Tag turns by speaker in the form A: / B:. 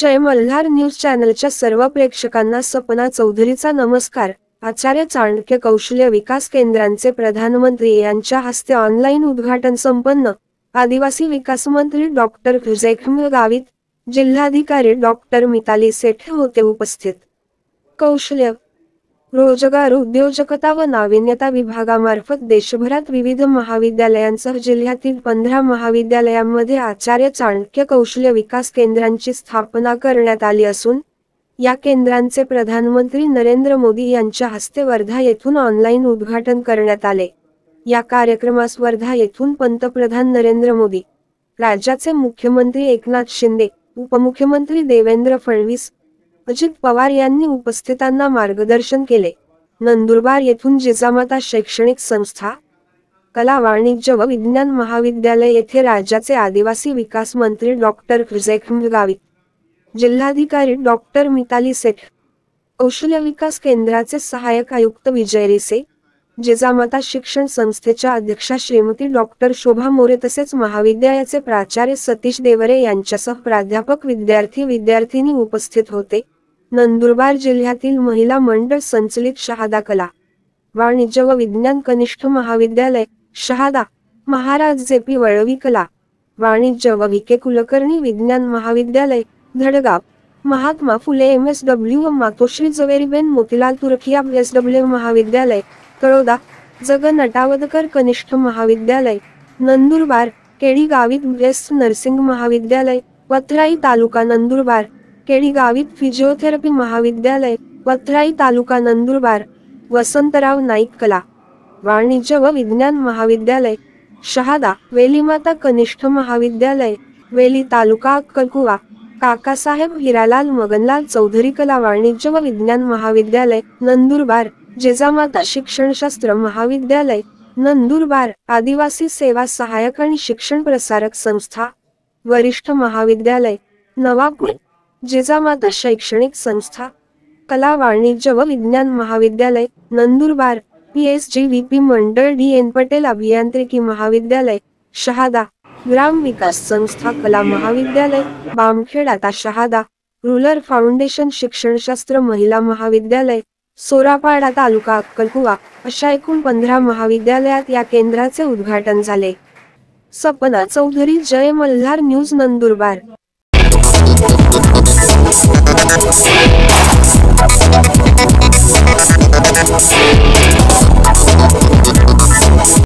A: जय Malhar news चॅनलच्या सर्व प्रेक्षकांना सपना चौधरीचा नमस्कार। आचार्य चाणक्य कौशल्य विकास केंद्रांचे प्रधानमंत्री यांच्या हस्ते ऑनलाईन उद्घाटन संपन्न। आदिवासी विकास मंत्री डॉक्टर जयखम गावित, जिल्हाधिकारी डॉक्टर मिताली सेठ होते उपस्थित। कौशल्य रोजगार उद्योजकता व नाविन्यता विभागामार्फत देशभरात विविध महाविद्यालयांसह जिल्ह्यातील 15 महाविद्यालयांमध्ये आचार्य चाणक्य कौशल्य विकास केंद्रांची स्थापना करण्यात आली असून या केंद्रांचे प्रधानमंत्री नरेंद्र मोदी यांच्या हस्ते वर्धा येथून ऑनलाईन उद्घाटन करण्यात आले। या कार्यक्रमास वर्धा येथून पंतप्रधान नरेंद्र मोदी, राज्याचे मुख्यमंत्री एकनाथ शिंदे, उपमुख्यमंत्री देवेंद्र फडणवीस, अजित पवार यांनी उपस्थितांना मार्गदर्शन केले। नंदुरबार येथून जिजामाता शैक्षणिक संस्था, कला वाणिज्य व विज्ञान महाविद्यालय येथे राज्याचे आदिवासी विकास मंत्री डॉक्टर जयखम गावित, जिल्हाधिकारी डॉक्टर मिताली सेठ, कौशल्य विकास केंद्राचे सहाय्यक आयुक्त विजय रिसे, जिजामाता शिक्षण संस्थेच्या अध्यक्षा श्रीमती डॉक्टर शोभा मोरे तसेच महाविद्यालयाचे प्राचार्य सतीश देवरे यांच्यासह प्राध्यापक, विद्यार्थी-विद्यार्थिनी उपस्थित होते। नंदुरबार जिल्ह्यातील महिला मंडळ संचलित शहादा कला वाणिज्य व विज्ञान कनिष्ठ महाविद्यालय, शहादा, महाराज जे.पी. वळवी कला वाणिज्य व व्ही.के. कुलकर्णी विज्ञान महाविद्यालय, धडगाव, महात्मा फुले एम.एस.डब्ल्यू. व मातोश्री जवेरीबेन मोतीलाल तुरखिया एस.डब्ल्यू. महाविद्यालय, तळोदा, जग नटावदकर कनिष्ठ महाविद्यालय, Nandurbar, KD Gavit best nursing महाविद्यालय, वथराई तालुका नंदुरबार, केडी गावित फिजिओथेरपी महाविद्यालय, वथराई तालुका नंदुरबार, वसंतराव नाईक कला वाणिज्य व विज्ञान महाविद्यालय, शहादा, वेलीमाता कनिष्ठ महाविद्यालय, वेली तालुका अक्कलकुवा, काकासाहेब हिरालाल मगनलाल चौधरी कला वाणिज्य व विज्ञान महाविद्यालय, नंदुरबार, जिजामाता शिक्षणशास्त्र महाविद्यालय, नंदुरबार, आदिवासी सेवा सहायक आणि शिक्षण प्रसारक संस्था, वरिष्ठ महाविद्यालय, नवापूर, जिजामाता शैक्षणिक संस्था, कला वाणिज्य व विज्ञान महाविद्यालय, नंदुरबार, पी.एस.जी.व्ही.पी. मंडळ डी.एन. पटेल अभियांत्रिकी महाविद्यालय, शहादा, ग्राम विकास संस्था कला महाविद्यालय, बामखेडा शहादा, रूरल फाउंडेशन शिक्षणशास्त्र महिला महाविद्यालय, सोरापाडा तालुका अक्कलकुवा अशा एकूण 15 महाविद्यालयात या केंद्राचे उद्घाटन झाले। सपना चौधरी, जय मल्हार न्यूज, नंदुरबार।